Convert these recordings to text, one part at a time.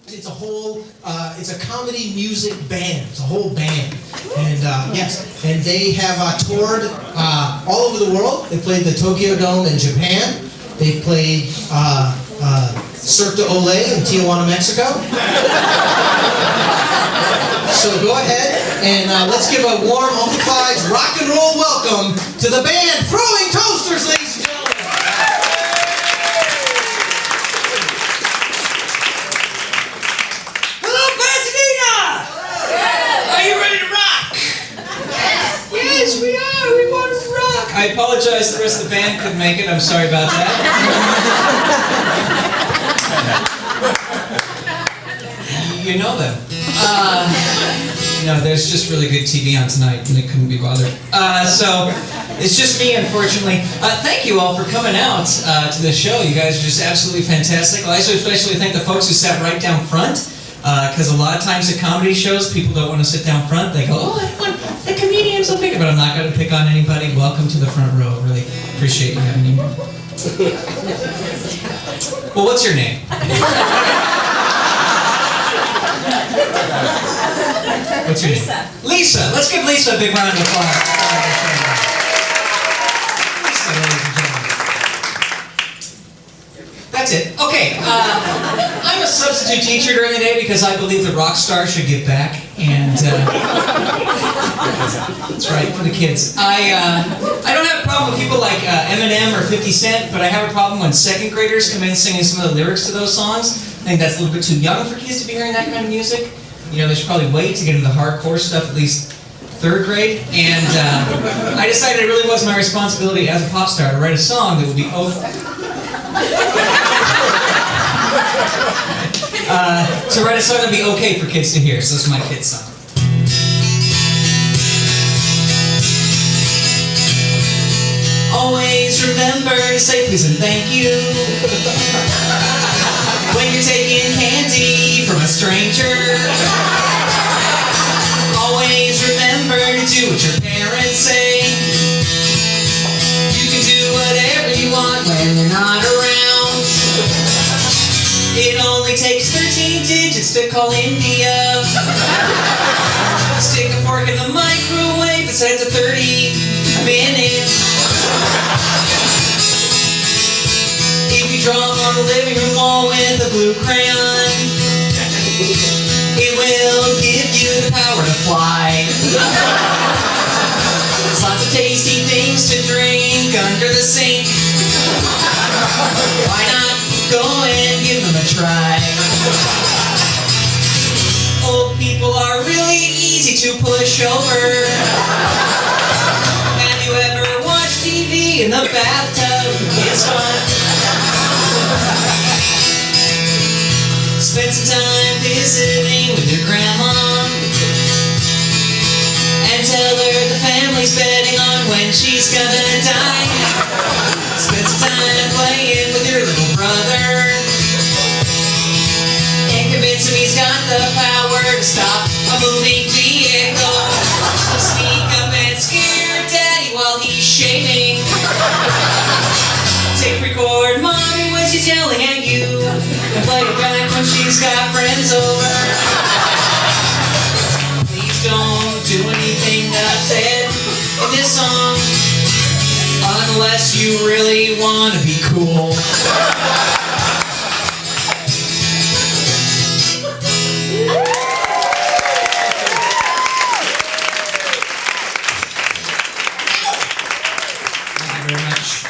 It's a whole, it's a comedy music band. It's a whole band, and yes, and they have toured all over the world. They played the Tokyo Dome in Japan. They played Cirque du Soleil in Tijuana, Mexico. So go ahead and let's give a warm Uncle Clyde's rock and roll welcome to the band Throwing Toasters, ladies and gentlemen. Hello, Pasadena! Are you ready to rock? Yes, we are. We want to rock. I apologize. The rest of the band couldn't make it. I'm sorry about that. You know them. No, there's just really good TV on tonight, and it couldn't be bothered. So it's just me, unfortunately. Thank you all for coming out to the show. You guys are just absolutely fantastic. I also especially thank the folks who sat right down front, because a lot of times at comedy shows, people don't want to sit down front. They go, "Oh, I want the comedians will pick it," but I'm not going to pick on anybody. Welcome to the front row. Really appreciate you having me. Well, what's your name? What's your name? Lisa. Let's give Lisa a big round of applause. Lisa, ladies and gentlemen. That's it. Okay. I'm a substitute teacher during the day because I believe the rock stars should give back, and that's right for the kids. I don't have a problem with people like Eminem or 50 Cent, but I have a problem when second graders come in singing some of the lyrics to those songs. I think that's a little bit too young for kids to be hearing that kind of music. You know, they should probably wait to get into the hardcore stuff at least third grade. And I decided it really was my responsibility as a pop star to write a song that would be okay for kids to hear. So this is my kid's song. Always remember to say please and thank you when you're taking candy from a stranger. Always remember to do what your parents say. You can do whatever you want when they're not around. It only takes 13 digits to call India. Stick a fork in the microwave, it's set to 30 minutes. If you draw on the living room wall with a blue crayon, it will give you the power to fly. There's lots of tasty things to drink under the sink. Why not go and give them a try? Old people are really easy to push over. Have you ever watched TV in the bathtub? It's fun. Spend some time visiting with your grandma and tell her the family's betting on when she's gonna die. Spend some time playing with your little brother and convince him he's got the power to stop a moving vehicle. Sneak up and scare Daddy while he's shaving. Tape record Mommy when she's yelling at you, and play it back when she's got friends over. Please don't do anything that I've said in this song unless you really want to be cool. Thank you very much.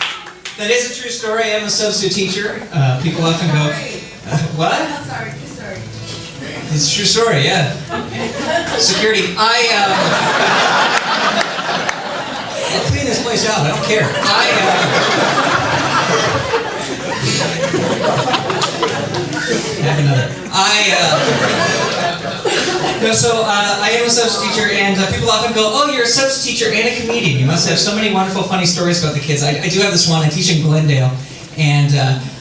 That is a true story. I am a substitute teacher. People often go, what? I'm sorry, true story. It's a true story, yeah. Security. I'll clean this place out. I don't care. Have another. I am a substitute teacher, and people often go, "Oh, you're a substitute teacher and a comedian. You must have so many wonderful, funny stories about the kids." I do have this one. I teach in Glendale, and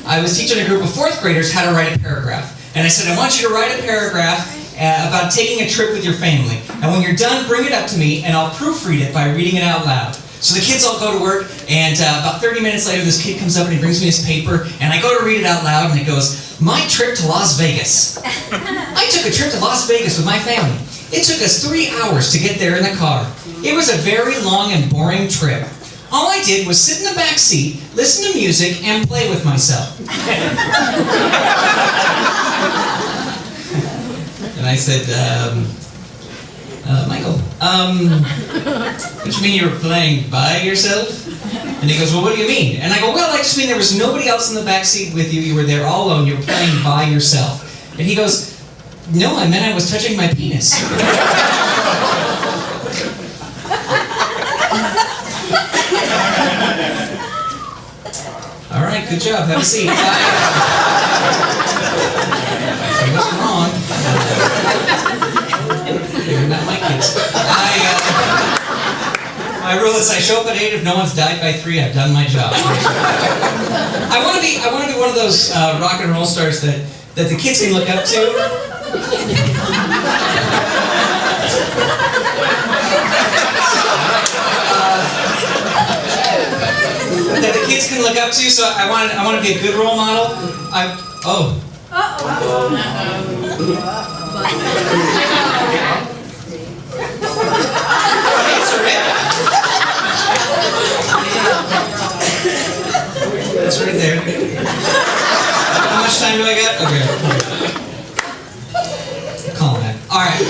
I was teaching a group of fourth graders how to write a paragraph. And I said, "I want you to write a paragraph about taking a trip with your family. And when you're done, bring it up to me, and I'll proofread it by reading it out loud." So the kids all go to work, and about 30 minutes later, this kid comes up and he brings me his paper, and I go to read it out loud, and it goes, "My trip to Las Vegas. I took a trip to Las Vegas with my family. It took us 3 hours to get there in the car. It was a very long and boring trip. All I did was sit in the back seat, listen to music, and play with myself." And I said, "Michael, what do you mean you were playing by yourself?" And he goes, "Well, what do you mean?" And I go, "Well, I just mean there was nobody else in the back seat with you. You were there all alone. You were playing by yourself." And he goes, "No, I meant I was touching my penis." All right, good job. Have a seat. Bye. He wasn't wrong. They're not my kids. My rule is I show up at 8. If no one's died by 3, I've done my job. I want to be one of those rock and roll stars that the kids can look up to. That the kids can look up to. So I want to be a good role model. Answer it. That's right there. How much time do I got? Okay. Calm that. All right.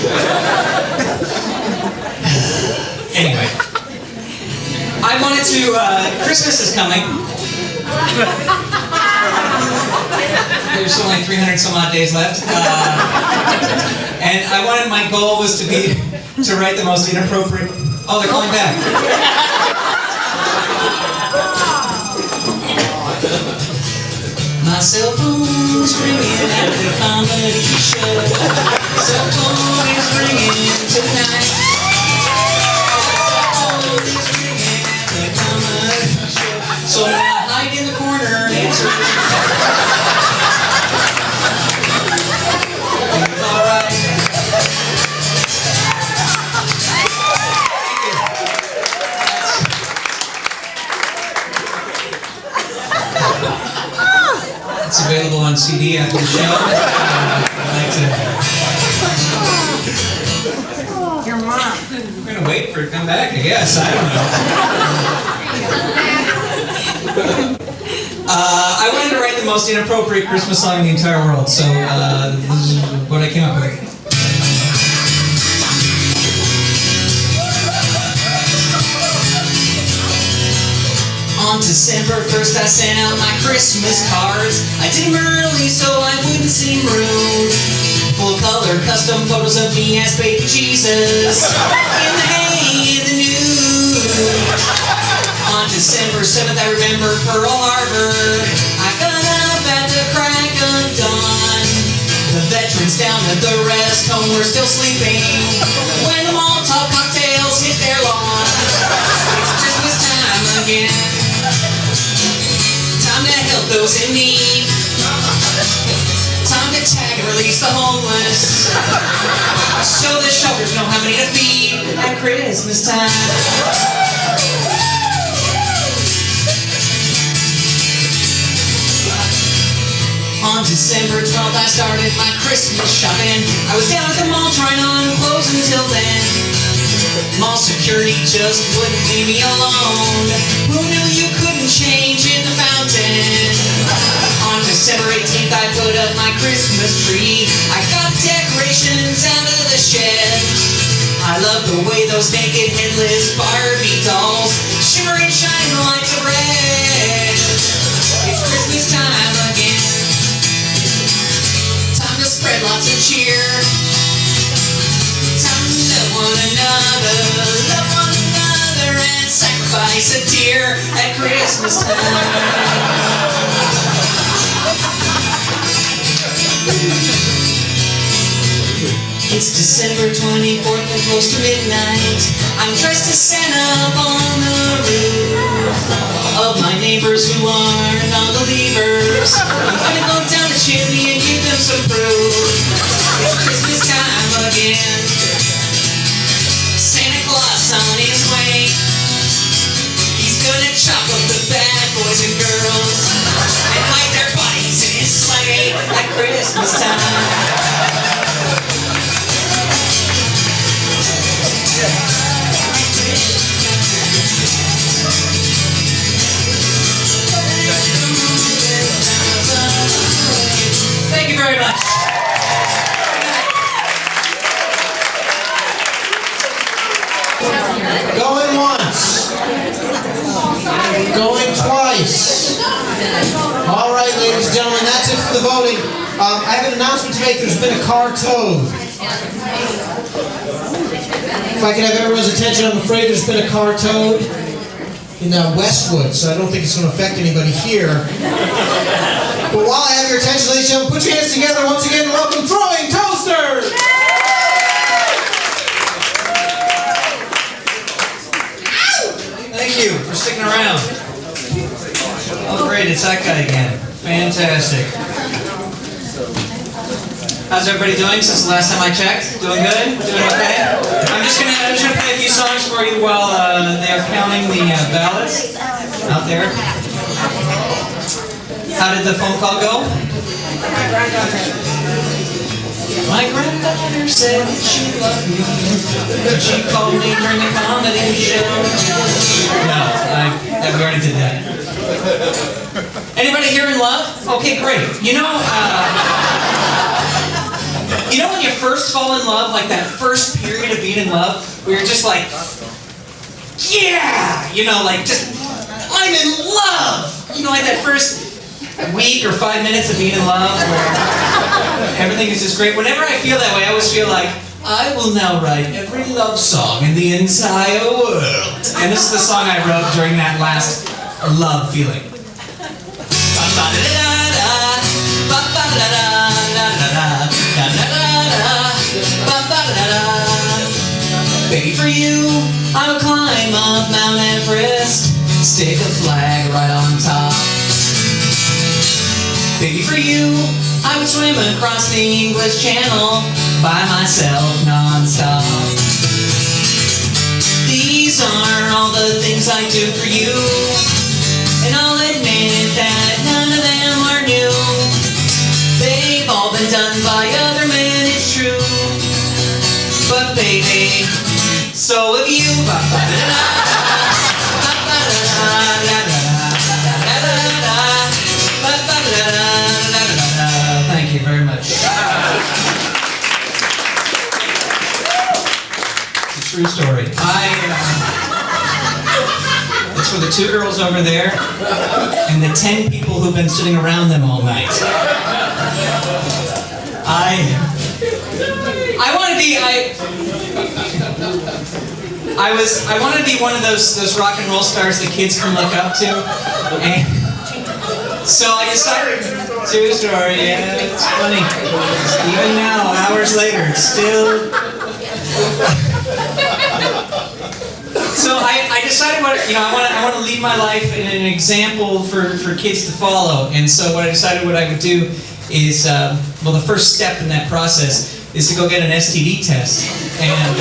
Anyway, I wanted to. Christmas is coming. There's only 300 some odd days left, and my goal was to write the most inappropriate. Oh, they're calling back. My cell phone is ringing at the comedy show. Cell phone is ringing tonight. Cell phone is ringing at the comedy show. So now hide in the corner and answer. It's all right. It's available on CD after the show. I'd like to. Your mom. We're gonna wait for it to come back, I guess. I don't know. I wanted to write the most inappropriate Christmas song in the entire world, so this is what I came up with. On December 1st, I sent out my Christmas cards. I did them early so I wouldn't seem rude. Full color custom photos of me as baby Jesus in the hay in the nude. On December 7th, I remember Pearl Harbor. I got up at the crack of dawn. The veterans down at the rest home were still sleeping when the Molotov cocktails hit their lawn. It's Christmas time again. Time to help those in need. Time to tag and release the homeless, so the shelters know how many to feed at Christmas time. On December 12th, I started my Christmas shopping. I was down at the mall trying on clothes until then. Mall security just wouldn't leave me alone. Who knew you couldn't change in the fountain? On December 18th, I put up my Christmas tree. I got decorations out of the shed. I love the way those naked, headless Barbie dolls shimmer and shine lights of red. It's Christmas time again. Time to spread lots of cheer. Time to love one another and sacrifice a tear at Christmas time. It's December 24th and close to midnight. I'm dressed as Santa up on the roof of my neighbors who are non-believers. I'm gonna go down the chimney and give them some proof. It's Christmas time again. Santa Claus on his way. this time. Thank you very much. Going once. Going twice. All right, ladies and gentlemen, that's it for the voting. I have an announcement to make. There's been a car towed. If I can have everyone's attention, I'm afraid there's been a car towed in Westwood, so I don't think it's going to affect anybody here. But while I have your attention, ladies and gentlemen, put your hands together once again and welcome Throwing Toasters! Thank you for sticking around. Oh great, it's that guy again. Fantastic. How's everybody doing since the last time I checked? Doing good? Doing okay? I'm just gonna play a few songs for you while they are counting the ballots out there. How did the phone call go? My granddaughter said that she loved me. She called me during the comedy show. No, we already did that. Anybody here in love? Okay, great. You know when you first fall in love, like that first period of being in love, where you're just like, yeah! You know, like just, I'm in love! You know, like that first week or 5 minutes of being in love, where everything is just great. Whenever I feel that way, I always feel like, I will now write every love song in the entire world. And this is the song I wrote during that last love feeling. Baby, for you, I will climb up Mount Everest, stick a flag right on top. Baby, for you, I would swim across the English Channel by myself non-stop. These are all the things I do for you, and I'll admit that none of them are new. They've all been done by other men, it's true. But baby, so have you. Thank you very much. It's a true story. It's for the 2 girls over there and the 10 people who've been sitting around them all night. I wanted to be one of those rock and roll stars that kids can look up to, and so I decided. True story, yeah, it's funny. Even now, hours later, it's still. So I decided I want to lead my life in an example for kids to follow, and so what I decided what I would do is the first step in that process is to go get an STD test, and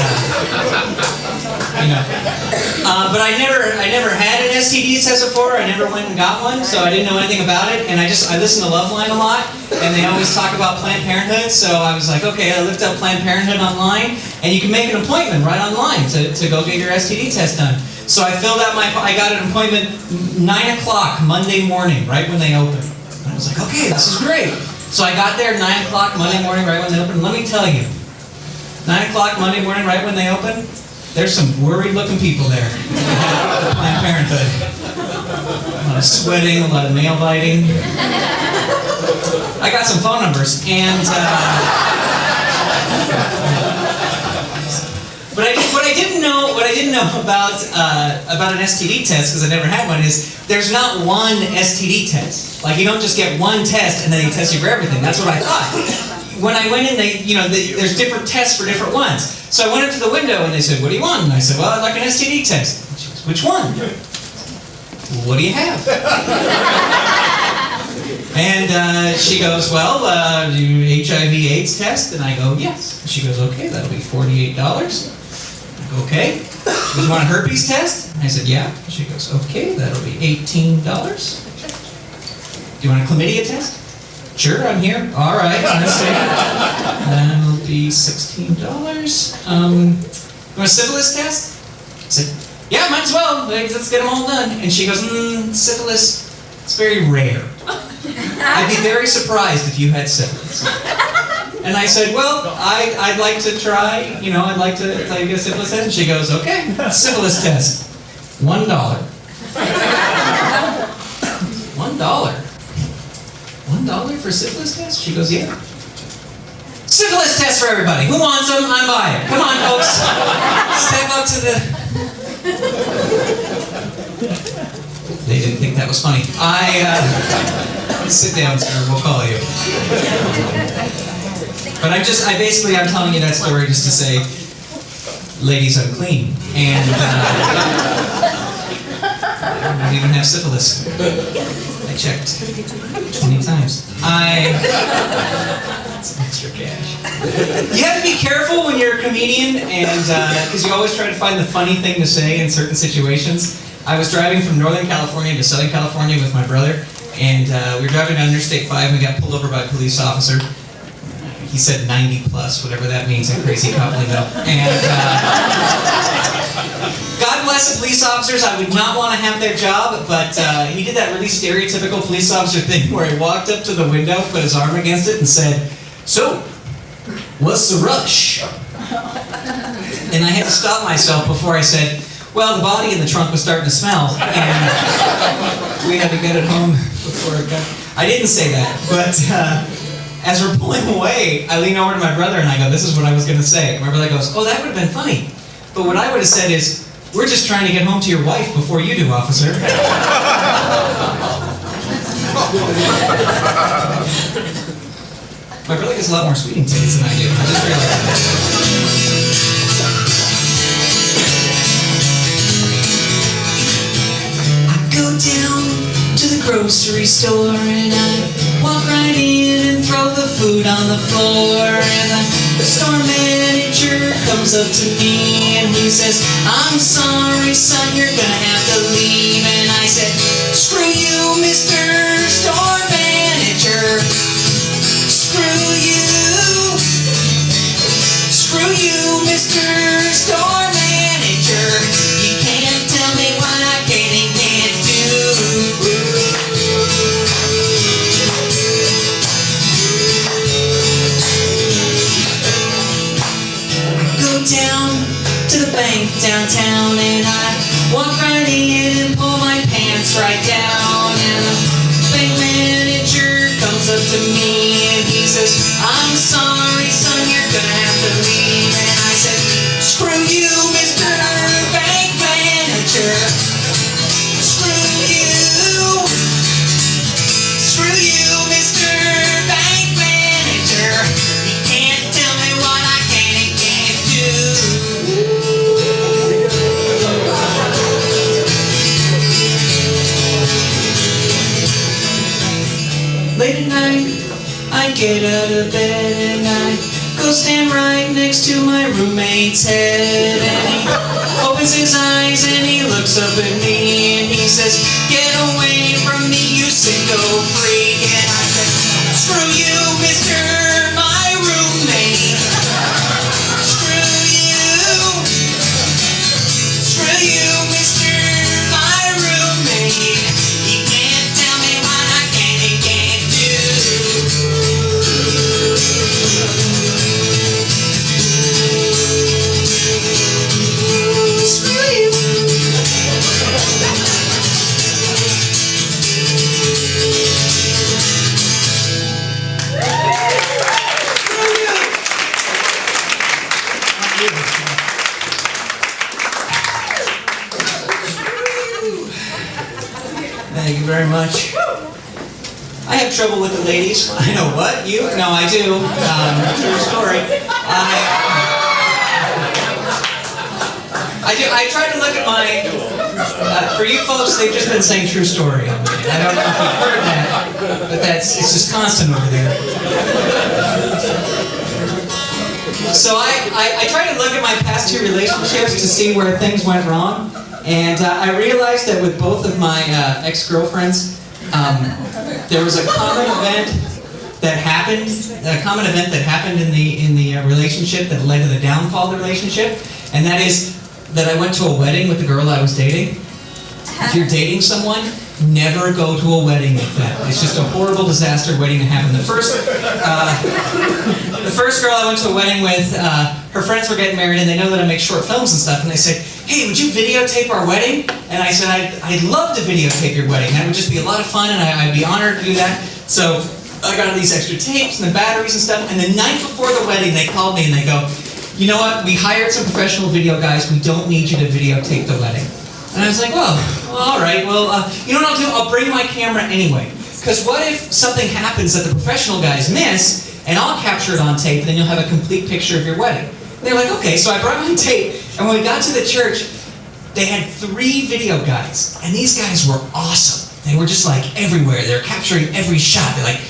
but I never had an STD test before. I never went and got one, so I didn't know anything about it. And I listen to Loveline a lot, and they always talk about Planned Parenthood. So I was like, okay, I looked up Planned Parenthood online, and you can make an appointment right online to go get your STD test done. So I filled out I got an appointment 9 o'clock Monday morning, right when they open. And I was like, okay, this is great. So I got there 9 o'clock Monday morning, right when they open. Let me tell you, 9 o'clock Monday morning, right when they open, there's some worried-looking people there at Planned Parenthood. A lot of sweating, a lot of nail biting. I got some phone numbers, and what I didn't know about an STD test, because I never had one, is there's not one STD test. Like, you don't just get one test and then they test you for everything. That's what I thought. When I went in, there's different tests for different ones. So I went up to the window and they said, "What do you want?" And I said, "Well, I'd like an STD test." And she goes, "Which one?" "Well, what do you have?" And she goes, "Well, do you HIV/AIDS test?" And I go, "Yes." And she goes, "Okay, that'll be $48." I go, "Okay." She goes, "You want a herpes test?" And I said, "Yeah." And she goes, "Okay, that'll be $18. Do you want a chlamydia test?" Sure, I'm here. All right, that'll be $16. You want a syphilis test? I said, yeah, might as well. Let's get them all done. And she goes, syphilis, it's very rare. I'd be very surprised if you had syphilis. And I said, well, I'd like to try, I'd like to get a syphilis test. And she goes, okay, syphilis test. $1. $1? $1 for a syphilis test? She goes, yeah. Syphilis test for everybody. Who wants them? I'm buying. Come on, folks. Step up to the... They didn't think that was funny. Sit down, sir. We'll call you. But I'm telling you that story just to say, ladies, I'm clean. And I don't even have syphilis. I checked 20 times. That's extra cash. You have to be careful when you're a comedian, and because you always try to find the funny thing to say in certain situations. I was driving from Northern California to Southern California with my brother, and we were driving down Interstate 5, and we got pulled over by a police officer. He said 90 plus, whatever that means in crazy cop lingo. And God bless the police officers. I would not want to have their job, but he did that really stereotypical police officer thing where he walked up to the window, put his arm against it, and said, "So, what's the rush?" And I had to stop myself before I said, well, the body in the trunk was starting to smell, and we had to get it home before it got... I didn't say that, but as we're pulling away, I lean over to my brother and I go, this is what I was going to say. And my brother goes, oh, that would have been funny. But what I would have said is, we're just trying to get home to your wife before you do, officer. My brother gets a lot more speaking tickets than I do. I just realized that. Go down to the grocery store and I walk right in and throw the food on the floor, and the store manager comes up to me and he says, I'm sorry son, you're gonna have to leave. And I said, screw you, Mr. Store Manager. Screw you. Screw you, Mr. Store Manager. You can't tell me what I can and can't do. Go down to the bank downtown and I walk right in and pull my pants right down, and the bank manager comes up to me and he says, I'm sorry son, you're gonna have to leave. And I said, screw you, Mr. Bank Manager. Screw you. Screw you, Mr. Bank Manager. You can't tell me what I can and can't do. Late at night, I get out of bed and I go stand right next to my roommate's head, and he opens his eyes and he looks up at me and he says, get away from me, you sicko freak. And I said, screw you, Mr. My roommate. Screw you. Screw you, Mr. My roommate. You can't tell me what I can and can't do. Screw you. Thank you very much. I have trouble with the ladies. I know what? You? No, I do. True story. I do. I try to look at my... for you folks, they've just been saying true story. I don't know if you've heard that, but it's just constant over there. So I try to look at my past two relationships to see where things went wrong. And I realized that with both of my ex-girlfriends, there was a common event that happened, a common event that happened in the relationship that led to the downfall of the relationship, and that is that I went to a wedding with the girl I was dating. If you're dating someone, never go to a wedding with them. It's just a horrible disaster waiting to happen. The first girl I went to a wedding with, her friends were getting married, and they know that I make short films and stuff, and they said, "Hey, would you videotape our wedding?" And I said, I'd love to videotape your wedding. That would just be a lot of fun, and I'd be honored to do that. So I got all these extra tapes and the batteries and stuff, and the night before the wedding, they called me and they go, "You know what, we hired some professional video guys, we don't need you to videotape the wedding." And I was like, well all right, you know what I'll do? I'll bring my camera anyway. Because what if something happens that the professional guys miss, and I'll capture it on tape, and then you'll have a complete picture of your wedding. And they're like, okay, so I brought my tape, and when we got to the church, they had 3 video guys, and these guys were awesome. They were just like everywhere. They're capturing every shot. They're like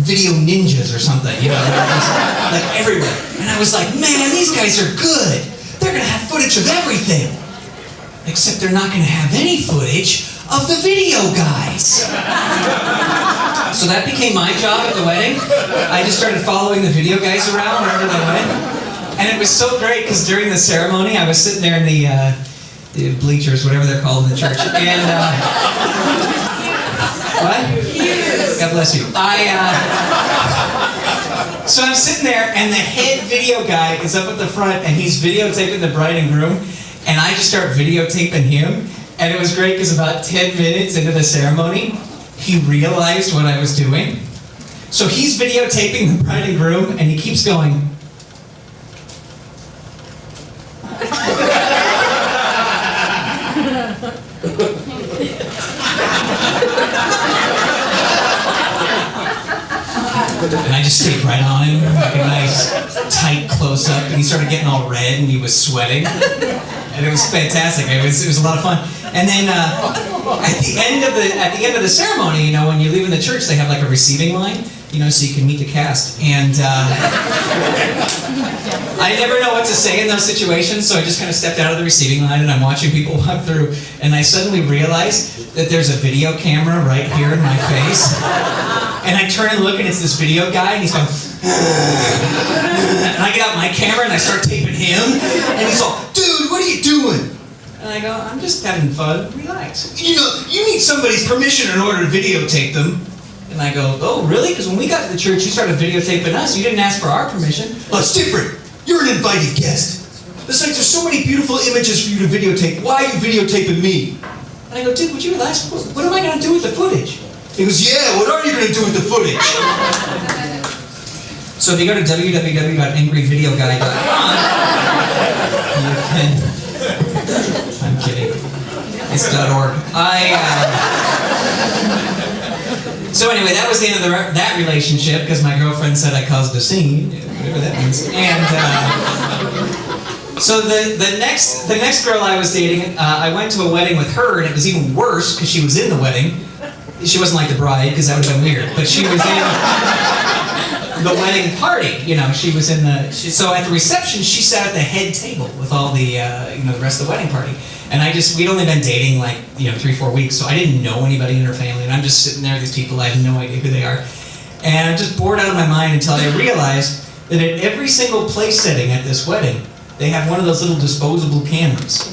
video ninjas or something, you know, they're just like everywhere. And I was like, man, these guys are good. They're gonna have footage of everything. Except they're not gonna have any footage of the video guys. So that became my job at the wedding. I just started following the video guys around wherever they went. And it was so great because during the ceremony, I was sitting there in the bleachers, whatever they're called in the church. And, what? God bless you. So I'm sitting there, and the head video guy is up at the front, and he's videotaping the bride and groom, and I just start videotaping him, and it was great because about 10 minutes into the ceremony, he realized what I was doing. So he's videotaping the bride and groom, and he keeps going, and I just stayed right on him, like a nice tight close-up, and he started getting all red, and he was sweating, and it was fantastic. It was a lot of fun. And then at the end of the ceremony, you know, when you're leaving the church, they have like a receiving line, you know, so you can meet the cast. And I never know what to say in those situations, so I just kind of stepped out of the receiving line, and I'm watching people walk through, and I suddenly realized that there's a video camera right here in my face. And I turn and look, and it's this video guy, and he's going, and I get out my camera, and I start taping him, and he's all, "Dude, what are you doing?" And I go, "I'm just having fun, relax. You know, you need somebody's permission in order to videotape them." And I go, "Oh, really? Because when we got to the church, you started videotaping us. You didn't ask for our permission." "Well, it's different. You're an invited guest. It's like there's so many beautiful images for you to videotape. Why are you videotaping me?" And I go, "Dude, would you relax? What am I going to do with the footage?" He goes, "Yeah, what are you going to do with the footage?" So if you go to www.angryvideoguy.com, you can... I'm kidding. It's .org. So anyway, that was the end of that relationship, because my girlfriend said I caused a scene, whatever that means. And so the next girl I was dating, I went to a wedding with her, and it was even worse because she was in the wedding. She wasn't like the bride, because that would have been weird, but she was in the wedding party. You know, she was in the. So at the reception, she sat at the head table with all the the rest of the wedding party. And we'd only been dating like 3-4 weeks, so I didn't know anybody in her family, and I'm just sitting there with these people, I have no idea who they are. And I'm just bored out of my mind until I realized that at every single place setting at this wedding, they have one of those little disposable cameras.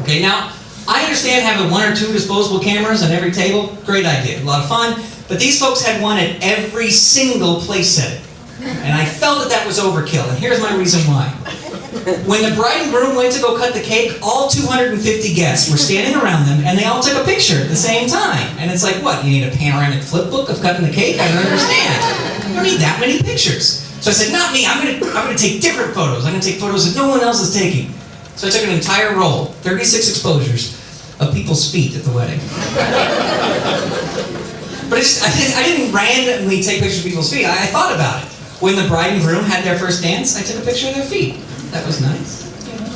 Okay, now, I understand having 1 or 2 disposable cameras on every table, great idea, a lot of fun, but these folks had one at every single place setting. And I felt that was overkill, and here's my reason why. When the bride and groom went to go cut the cake, all 250 guests were standing around them, and they all took a picture at the same time. And it's like, what, you need a panoramic flip book of cutting the cake? I don't understand. You don't need that many pictures. So I said, not me, I'm gonna take different photos. I'm gonna take photos that no one else is taking. So I took an entire roll, 36 exposures, of people's feet at the wedding. But I didn't randomly take pictures of people's feet. I thought about it. When the bride and groom had their first dance, I took a picture of their feet. That was nice,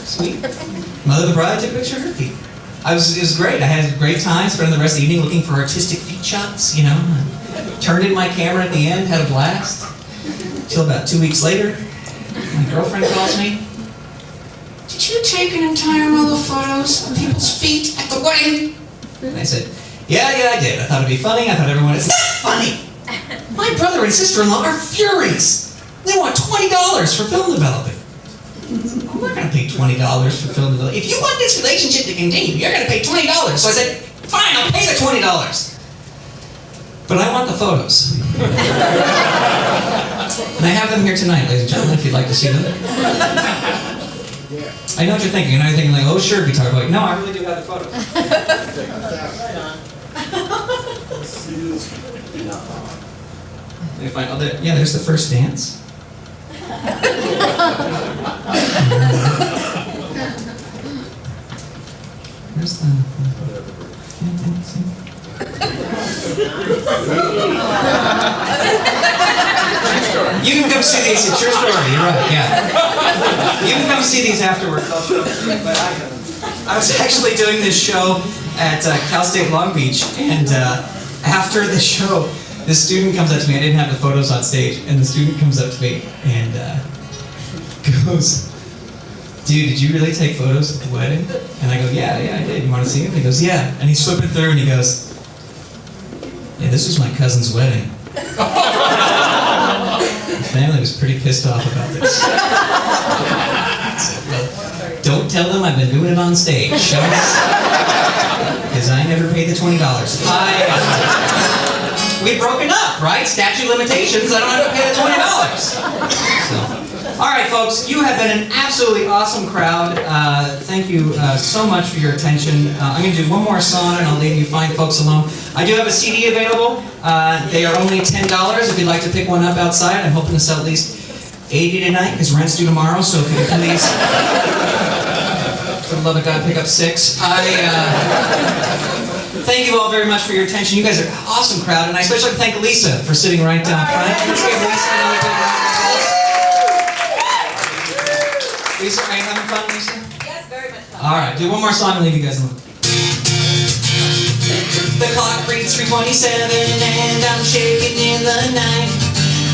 sweet. Mother of the bride took a picture of her feet. It was great. I had a great time spending the rest of the evening looking for artistic feet shots, I turned in my camera at the end, had a blast. Till about 2 weeks later, my girlfriend calls me. "Did you take an entire roll of photos of people's feet at the wedding?" And I said, yeah, I did. I thought it'd be funny. I thought everyone would say, "It's not funny. My brother and sister-in-law are furious. They want $20 for film developing. I'm not going to pay $20 for film developing. If you want this relationship to continue, you're going to pay $20. So I said, fine, I'll pay the $20. But I want the photos. And I have them here tonight, ladies and gentlemen, if you'd like to see them. I know what you're thinking. I know you're thinking like, oh, sure, guitar boy. No, I really do have the photos. Let me find, yeah, there's the first dance. Where's the... You can come see these. It's your story. You're right. Yeah. You can come see these afterwards. I'll show them to you. But I was actually doing this show at Cal State Long Beach, and after the show, this student comes up to me. I didn't have the photos on stage, and the student comes up to me and goes, "Dude, did you really take photos at the wedding?" And I go, "Yeah, I did. You want to see them?" He goes, "Yeah." And he's flipping through, and he goes, "Yeah, this was my cousin's wedding." The family was pretty pissed off about this. I said, "Well, don't tell them I've been doing it on stage, because I never paid the $20. We've broken up, right? Statute of limitations. I don't have to pay the $20. So, all right, folks, you have been an absolutely awesome crowd. Thank you so much for your attention. I'm going to do one more song, and I'll leave you fine folks alone. I do have a CD available. They are only $10 if you'd like to pick one up outside. I'm hoping to sell at least 80 tonight, because rent's due tomorrow, so if you could please, for the love of God, pick up 6. Thank you all very much for your attention. You guys are an awesome crowd, and I especially like to thank Lisa for sitting right down front. Let's give Lisa another big round of applause. Lisa, are you having fun, Lisa? Yes, very much fun. All right, do one more song and leave you guys alone. The clock reads 3:27 and I'm shaking in the night.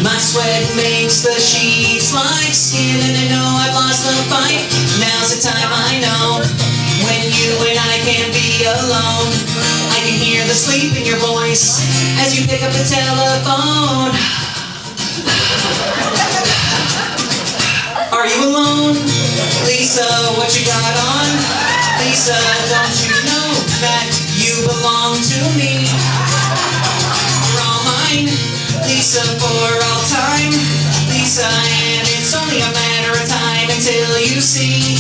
My sweat makes the sheets like skin, and I know I've lost the fight. Now's the time I know when you and I can be alone. I can hear the sleep in your voice as you pick up the telephone. Are you alone? Lisa, what you got on? Lisa, don't you know that you belong to me? You're all mine, Lisa, for all time. Lisa, and it's only a matter of time until you see.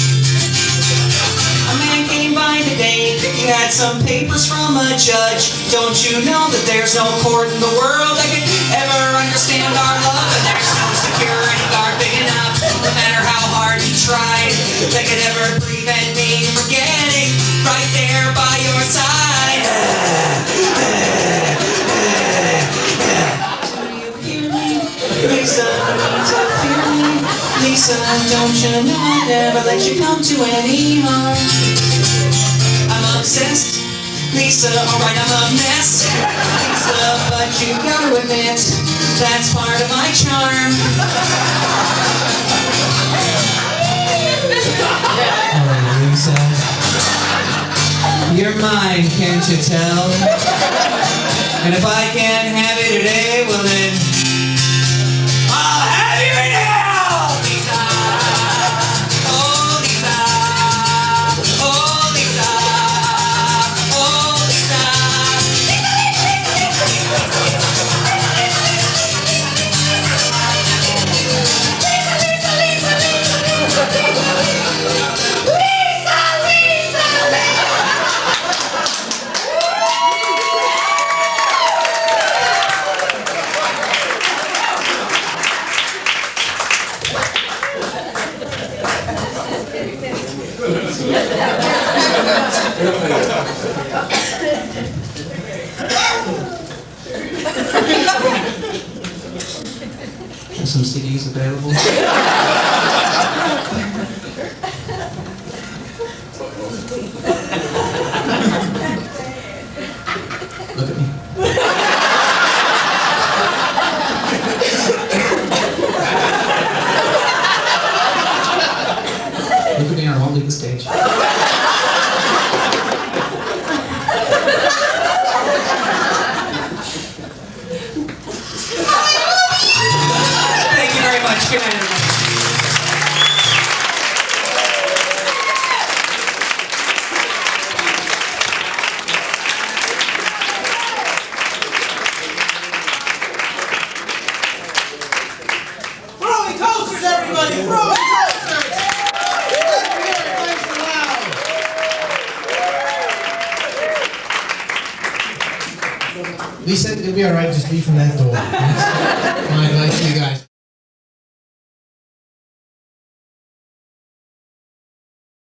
A man came by today, he had some papers from a judge. Don't you know that there's no court in the world that could ever understand our love? And there's no security guard big enough, no matter how hard he tried, that could ever prevent me from getting right there by your side. Do you hear me? Lisa, you need to fear me. Lisa, don't you know I'd never let you come to any harm? I'm obsessed, Lisa, alright, I'm a mess, Lisa, but you gotta admit, that's part of my charm. Oh, Lisa, you're mine, can't you tell? And if I can't have it today, well then, I'll have you now, Lisa. Oh, Lisa. Oh, Lisa. Oh, Lisa. There's some CDs available. Look at me. Look at me or I won't leave the stage. Good night, everybody. Throwing coasters, everybody! Throwing coasters! Let's hear it nice and loud. Lisa, it'll be all right. Just leave from that door. Fine, nice to you guys.